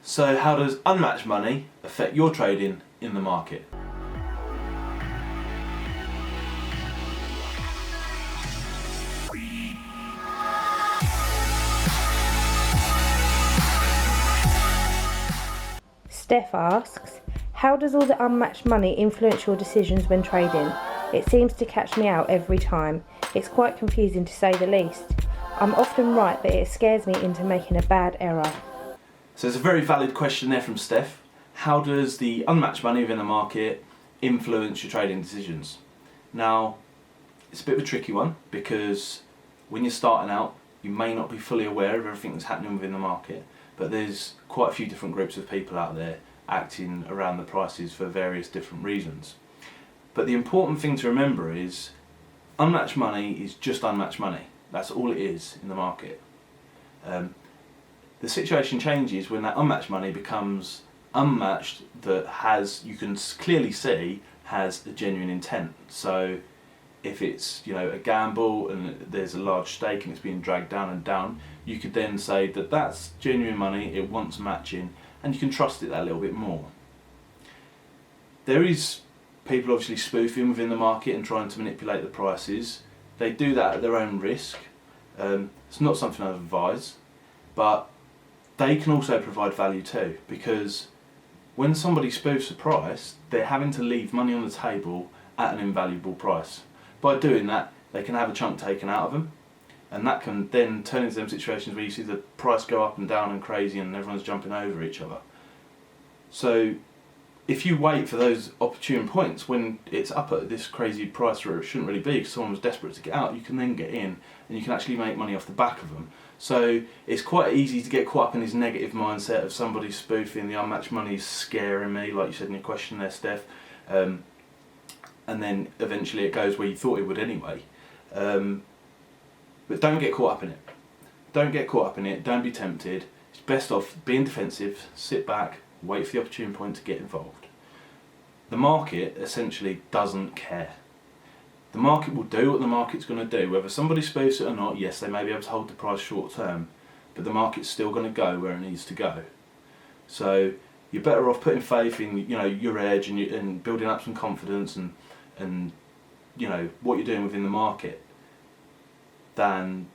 So how does unmatched money affect your trading in the market? Steph asks, how does all the unmatched money influence your decisions when trading? It seems to catch me out every time. It's quite confusing to say the least. I'm often right, but it scares me into making a bad error. So it's a very valid question there from Steph. How does the unmatched money within the market influence your trading decisions? Now, it's a bit of a tricky one because when you're starting out, you may not be fully aware of everything that's happening within the market, but there's quite a few different groups of people out there acting around the prices for various different reasons. But the important thing to remember is unmatched money is just unmatched money. That's all it is in the market. The situation changes when that unmatched money becomes unmatched that has, you can clearly see, has a genuine intent. So if it's a gamble and there's a large stake and it's being dragged down and down, you could then say that that's genuine money, it wants matching, and you can trust it that little bit more. There is people obviously spoofing within the market and trying to manipulate the prices. They do that at their own risk. It's not something I advise, but they can also provide value too, because when somebody spoofs a price, they're having to leave money on the table at an invaluable price. By doing that, they can have a chunk taken out of them, and that can then turn into them situations where you see the price go up and down and crazy and everyone's jumping over each other. So if you wait for those opportune points when it's up at this crazy price where it shouldn't really be because someone was desperate to get out, you can then get in and you can actually make money off the back of them. So it's quite easy to get caught up in this negative mindset of somebody spoofing, the unmatched money is scaring me, like you said in your question there, Steph. And then eventually it goes where you thought it would anyway. But don't get caught up in it. Don't get caught up in it, don't be tempted. It's best off being defensive, sit back, wait for the opportune point to get involved. The market essentially doesn't care. The market will do what the market's going to do. Whether somebody spoofs it or not, yes, they may be able to hold the price short term, but the market's still going to go where it needs to go. So you're better off putting faith in your edge and building up some confidence and what you're doing within the market than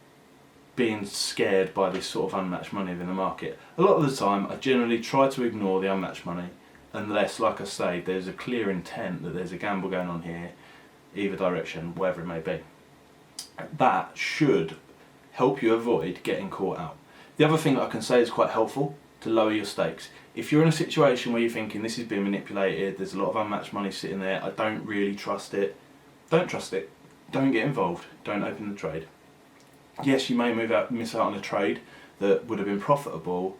being scared by this sort of unmatched money within the market. A lot of the time I generally try to ignore the unmatched money unless, like I say, there's a clear intent that there's a gamble going on here, either direction, wherever it may be. That should help you avoid getting caught out. The other thing that I can say is quite helpful to lower your stakes. If you're in a situation where you're thinking this is being manipulated, there's a lot of unmatched money sitting there, I don't really trust it, don't trust it. Don't get involved, don't open the trade. Yes, you may miss out on a trade that would have been profitable,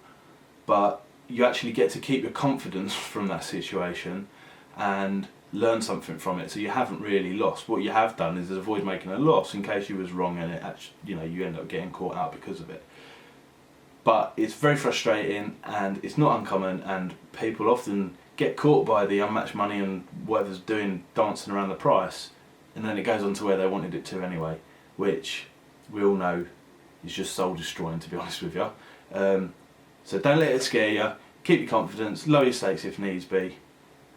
but you actually get to keep your confidence from that situation and learn something from it. So you haven't really lost. What you have done is avoid making a loss in case you was wrong and it actually, you end up getting caught out because of it. But it's very frustrating and it's not uncommon, and people often get caught by the unmatched money and whatever's dancing around the price, and then it goes on to where they wanted it to anyway, which we all know is just soul destroying, to be honest with you. So don't let it scare you, keep your confidence, lower your stakes if needs be,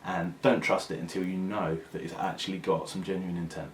and don't trust it until you know that it's actually got some genuine intent.